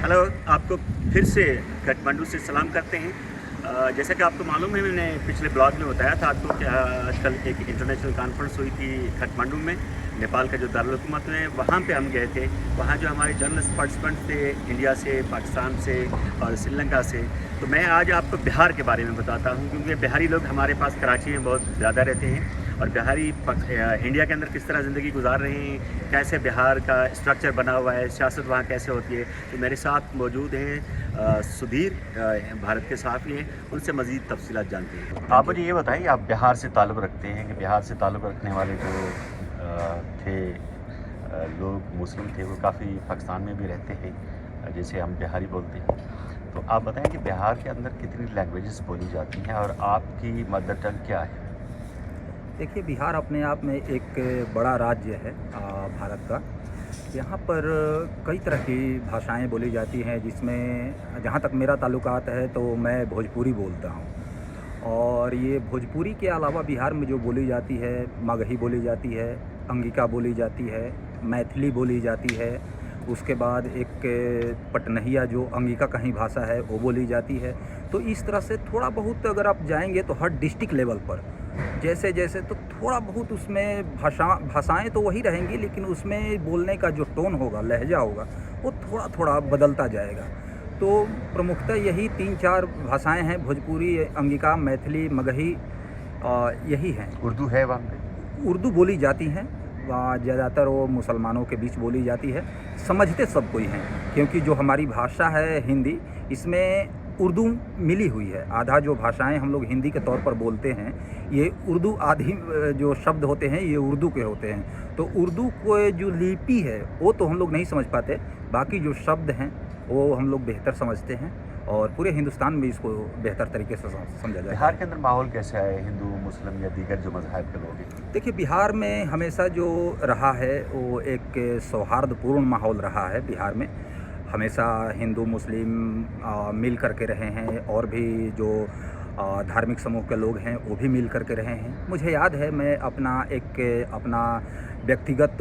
Hello, आपको फिर से काठमांडू से सलाम करते हैं। जैसा कि आपको मालूम है, मैंने पिछले ब्लॉग में बताया था आपको कि आजकल एक इंटरनेशनल कॉन्फ्रेंस हुई थी काठमांडू में, नेपाल का जो दारुल-हुकूमत है, वहाँ पे हम गए थे। वहाँ जो हमारे जर्नलिस्ट पार्टिसिपेंट्स थे इंडिया से, पाकिस्तान से और श्रीलंका से। तो मैं आज आपको बिहार के बारे में बताता हूँ, क्योंकि बिहारी लोग हमारे पास कराची में बहुत ज़्यादा रहते हैं और बिहारी इंडिया के अंदर किस तरह ज़िंदगी गुजार रहे हैं, कैसे बिहार का स्ट्रक्चर बना हुआ है, सियासत वहाँ कैसे होती है। तो मेरे साथ मौजूद हैं सुधीर, भारत के सहाफ़ी हैं, उनसे मज़ीद तफसीलात जानते हैं। आप मुझे ये बताएं, आप बिहार से ताल्लुक़ रखते हैं कि बिहार से ताल्लुक़ रखने वाले जो थे लोग मुस्लिम थे, वो काफ़ी पाकिस्तान में भी रहते हैं, जैसे हम बिहारी बोलते हैं। तो आप बताएं कि बिहार के अंदर कितनी लैंग्वेजेस बोली जाती हैं और आपकी मदर टंग क्या है? देखिए, बिहार अपने आप में एक बड़ा राज्य है भारत का। यहाँ पर कई तरह की भाषाएं बोली जाती हैं, जिसमें जहाँ तक मेरा ताल्लुकात है तो मैं भोजपुरी बोलता हूँ। और ये भोजपुरी के अलावा बिहार में जो बोली जाती है, मगही बोली जाती है, अंगिका बोली जाती है, मैथिली बोली जाती है। उसके बाद एक पटनहिया जो अंगिका का ही भाषा है वो बोली जाती है। तो इस तरह से थोड़ा बहुत अगर आप जाएंगे तो हर डिस्ट्रिक्ट लेवल पर जैसे जैसे तो थोड़ा बहुत उसमें भाषाएं तो वही रहेंगी, लेकिन उसमें बोलने का जो टोन होगा, लहजा होगा, वो थोड़ा थोड़ा बदलता जाएगा। तो प्रमुखतः यही 3-4 भाषाएं हैं, भोजपुरी, अंगिका, मैथिली, मगही, यही हैं। उर्दू है वहाँ पे? उर्दू बोली जाती हैं, ज़्यादातर वो मुसलमानों के बीच बोली जाती है। समझते सब कोई हैं, क्योंकि जो हमारी भाषा है हिंदी, इसमें उर्दू मिली हुई है। आधा जो भाषाएं हम लोग हिंदी के तौर पर बोलते हैं, ये उर्दू, आधी जो शब्द होते हैं ये उर्दू के होते हैं। तो उर्दू को जो लिपि है वो तो हम लोग नहीं समझ पाते, बाकी जो शब्द हैं वो हम लोग बेहतर समझते हैं और पूरे हिंदुस्तान में इसको बेहतर तरीके से समझा जाए। बिहार के अंदर माहौल कैसा है, हिंदू, मुस्लिम या दीगर जो मज़हब के लोग हैं? देखिए, बिहार में हमेशा जो रहा है वो एक सौहार्दपूर्ण माहौल रहा है। बिहार में हमेशा हिंदू मुस्लिम मिल कर के रहे हैं, और भी जो धार्मिक समूह के लोग हैं वो भी मिल कर के रहे हैं। मुझे याद है, मैं अपना व्यक्तिगत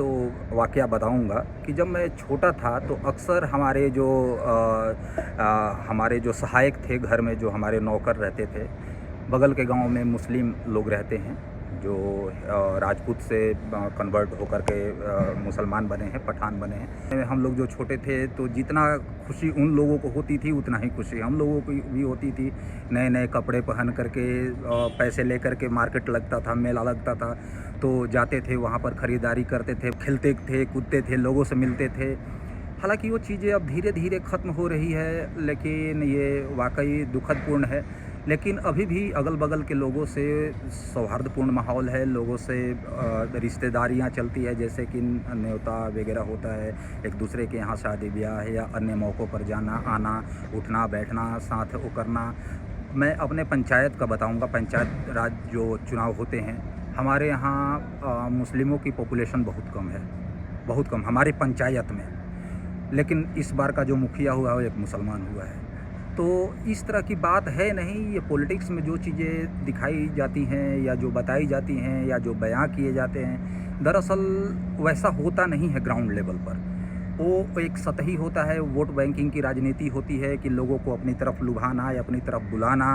वाक़या बताऊंगा कि जब मैं छोटा था तो अक्सर हमारे जो सहायक थे घर में, जो हमारे नौकर रहते थे, बगल के गांव में मुस्लिम लोग रहते हैं जो राजपूत से कन्वर्ट होकर के मुसलमान बने हैं, पठान बने हैं। हम लोग जो छोटे थे तो जितना खुशी उन लोगों को होती थी उतना ही खुशी हम लोगों को भी होती थी। नए नए कपड़े पहन करके, पैसे लेकर के मार्केट लगता था, मेला लगता था, तो जाते थे वहाँ पर ख़रीदारी करते थे, खेलते थे, कूदते थे, लोगों से मिलते थे। हालांकि वो चीज़ें अब धीरे धीरे ख़त्म हो रही है, लेकिन ये वाकई दुखदपूर्ण है। लेकिन अभी भी अगल बगल के लोगों से सौहार्दपूर्ण माहौल है, लोगों से रिश्तेदारियां चलती है, जैसे कि न्योता वगैरह होता है, एक दूसरे के यहाँ शादी ब्याह है या अन्य मौक़ों पर जाना आना, उठना बैठना, साथ वो करना। मैं अपने पंचायत का बताऊंगा। पंचायत राज जो चुनाव होते हैं, हमारे यहाँ मुस्लिमों की पॉपुलेशन बहुत कम है, बहुत कम हमारे पंचायत में। लेकिन इस बार का जो मुखिया हुआ वो एक मुसलमान हुआ है। तो इस तरह की बात है नहीं। ये पॉलिटिक्स में जो चीज़ें दिखाई जाती हैं या जो बताई जाती हैं या जो बयां किए जाते हैं, दरअसल वैसा होता नहीं है ग्राउंड लेवल पर। वो एक सतही होता है, वोट बैंकिंग की राजनीति होती है कि लोगों को अपनी तरफ लुभाना या अपनी तरफ बुलाना,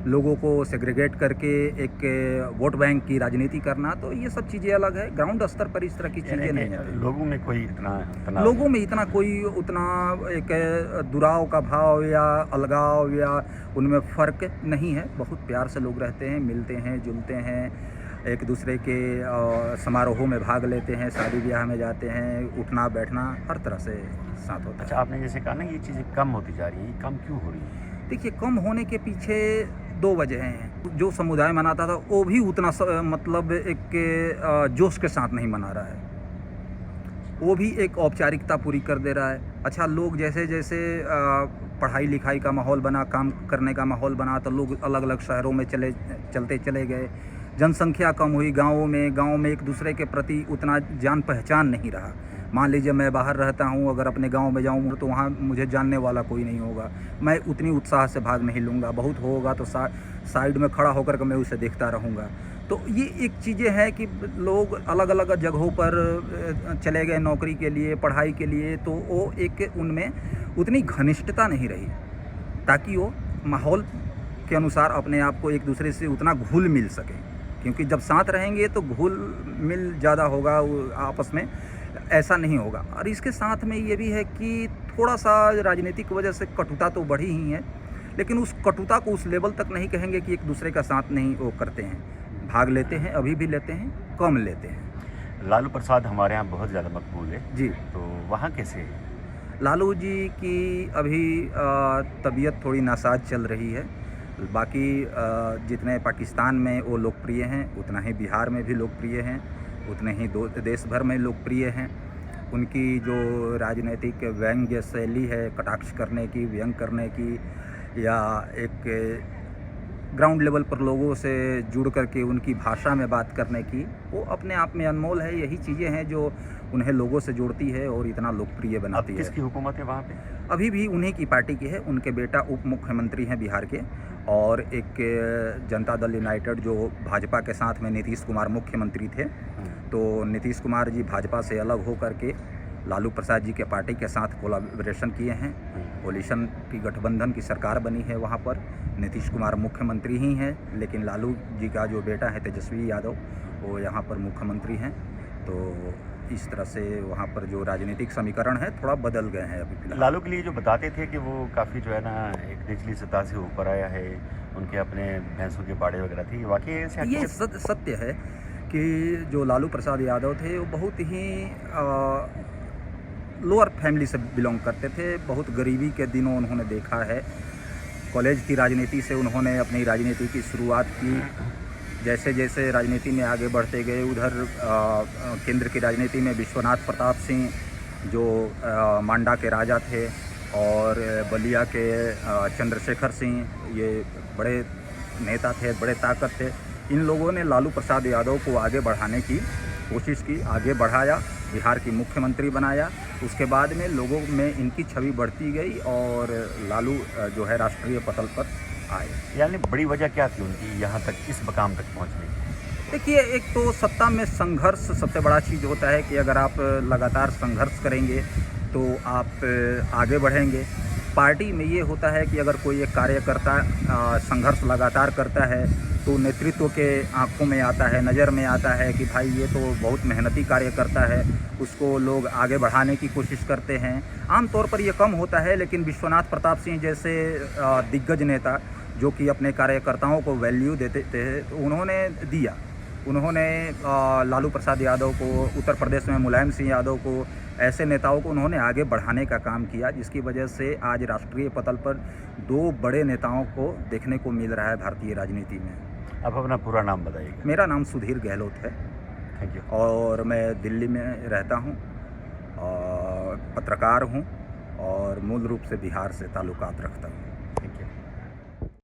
लोगों को सेग्रीगेट करके एक वोट बैंक की राजनीति करना। तो ये सब चीज़ें अलग है, ग्राउंड स्तर पर इस तरह की चीज़ें नहीं है। लोगों में कोई इतना कोई उतना एक दुराव का भाव या अलगाव या उनमें फ़र्क नहीं है। बहुत प्यार से लोग रहते हैं, मिलते हैं, जुलते हैं, एक दूसरे के समारोहों में भाग लेते हैं, शादी ब्याह में जाते हैं, उठना बैठना हर तरह से साथ होता है। अच्छा, आपने जैसे कहा ना ये चीज़ें कम होती जा रही हैं, ये कम क्यों हो रही है? देखिए, कम होने के पीछे 2 वजह हैं। जो समुदाय मनाता था वो भी उतना मतलब एक जोश के साथ नहीं मना रहा है, वो भी एक औपचारिकता पूरी कर दे रहा है। अच्छा, लोग जैसे जैसे पढ़ाई लिखाई का माहौल बना, काम करने का माहौल बना, तो लोग अलग अलग शहरों में चलते चले गए। जनसंख्या कम हुई, गाँव में एक दूसरे के प्रति उतना जान पहचान नहीं रहा। मान लीजिए मैं बाहर रहता हूँ, अगर अपने गांव में जाऊँ तो वहाँ मुझे जानने वाला कोई नहीं होगा, मैं उतनी उत्साह से भाग नहीं लूँगा। बहुत होगा तो साइड में खड़ा होकर के मैं उसे देखता रहूँगा। तो ये एक चीज़ें हैं कि लोग अलग अलग जगहों पर चले गए नौकरी के लिए, पढ़ाई के लिए, तो वो एक उनमें उतनी घनिष्ठता नहीं रही, ताकि वो माहौल के अनुसार अपने आप को एक दूसरे से उतना घुल मिल सके। क्योंकि जब साथ रहेंगे तो घुल मिल ज़्यादा होगा आपस में, ऐसा नहीं होगा। और इसके साथ में ये भी है कि थोड़ा सा राजनीति की वजह से कटुता तो बढ़ी ही है, लेकिन उस कटुता को उस लेवल तक नहीं कहेंगे कि एक दूसरे का साथ नहीं वो करते हैं, भाग लेते हैं, अभी भी लेते हैं, कम लेते हैं। लालू प्रसाद हमारे यहाँ बहुत ज़्यादा मकबूल है जी। तो वहाँ कैसे है? लालू जी की अभी तबीयत थोड़ी नासाज चल रही है। बाकी जितने पाकिस्तान में वो लोकप्रिय हैं, उतना ही बिहार में भी लोकप्रिय हैं, उतने ही देश भर में लोकप्रिय हैं। उनकी जो राजनीतिक व्यंग्य शैली है, कटाक्ष करने की, व्यंग करने की, या एक ग्राउंड लेवल पर लोगों से जुड़ करके उनकी भाषा में बात करने की, वो अपने आप में अनमोल है। यही चीज़ें हैं जो उन्हें लोगों से जोड़ती है और इतना लोकप्रिय बनाती अब है। किसकी हुकूमत है वहाँ पे? अभी भी उन्हीं की पार्टी की है। उनके बेटा उप मुख्यमंत्री हैं बिहार के, और एक जनता दल यूनाइटेड जो भाजपा के साथ में नीतीश कुमार मुख्यमंत्री थे, तो नीतीश कुमार जी भाजपा से अलग हो करके लालू प्रसाद जी के पार्टी के साथ कोलैबोरेशन किए हैं। कोलिशन की गठबंधन की सरकार बनी है वहाँ पर। नीतीश कुमार मुख्यमंत्री ही हैं, लेकिन लालू जी का जो बेटा है तेजस्वी यादव, वो यहाँ पर मुख्यमंत्री हैं। तो इस तरह से वहाँ पर जो राजनीतिक समीकरण है थोड़ा बदल गए हैं अभी फिलहाल। लालू के लिए जो बताते थे कि वो काफ़ी जो है ना एक निचली सतह से ऊपर आया है, उनके अपने भैंसों के बाड़े वगैरह थी, वाकई ऐसे ये सत्य है कि जो लालू प्रसाद यादव थे वो बहुत ही लोअर फैमिली से बिलोंग करते थे। बहुत गरीबी के दिनों उन्होंने देखा है। कॉलेज की राजनीति से उन्होंने अपनी राजनीति की शुरुआत की। जैसे जैसे राजनीति में आगे बढ़ते गए, उधर केंद्र की राजनीति में विश्वनाथ प्रताप सिंह जो मांडा के राजा थे, और बलिया के चंद्रशेखर सिंह, ये बड़े नेता थे, बड़े ताकत थे। इन लोगों ने लालू प्रसाद यादव को आगे बढ़ाने की कोशिश की, आगे बढ़ाया, बिहार की मुख्यमंत्री बनाया। उसके बाद में लोगों में इनकी छवि बढ़ती गई और लालू जो है राष्ट्रीय पटल पर आए। यानी बड़ी वजह क्या थी उनकी यहाँ तक, इस मकाम तक पहुँचने की? देखिए, एक तो सत्ता में संघर्ष सबसे बड़ा चीज़ होता है कि अगर आप लगातार संघर्ष करेंगे तो आप आगे बढ़ेंगे। पार्टी में ये होता है कि अगर कोई एक कार्यकर्ता संघर्ष लगातार करता है तो नेतृत्व के आंखों में आता है, नज़र में आता है कि भाई ये तो बहुत मेहनती कार्यकर्ता है, उसको लोग आगे बढ़ाने की कोशिश करते हैं। आमतौर पर ये कम होता है, लेकिन विश्वनाथ प्रताप सिंह जैसे दिग्गज नेता जो कि अपने कार्यकर्ताओं को वैल्यू देते थे, तो उन्होंने दिया। उन्होंने लालू प्रसाद यादव को, उत्तर प्रदेश में मुलायम सिंह यादव को, ऐसे नेताओं को उन्होंने आगे बढ़ाने का काम किया, जिसकी वजह से आज राष्ट्रीय पटल पर दो बड़े नेताओं को देखने को मिल रहा है भारतीय राजनीति में। अब अपना पूरा नाम बताइएगा। मेरा नाम सुधीर गहलोत है। Thank you. और मैं दिल्ली में रहता हूँ, और पत्रकार हूँ, और मूल रूप से बिहार से ताल्लुकात रखता हूँ। Thank you.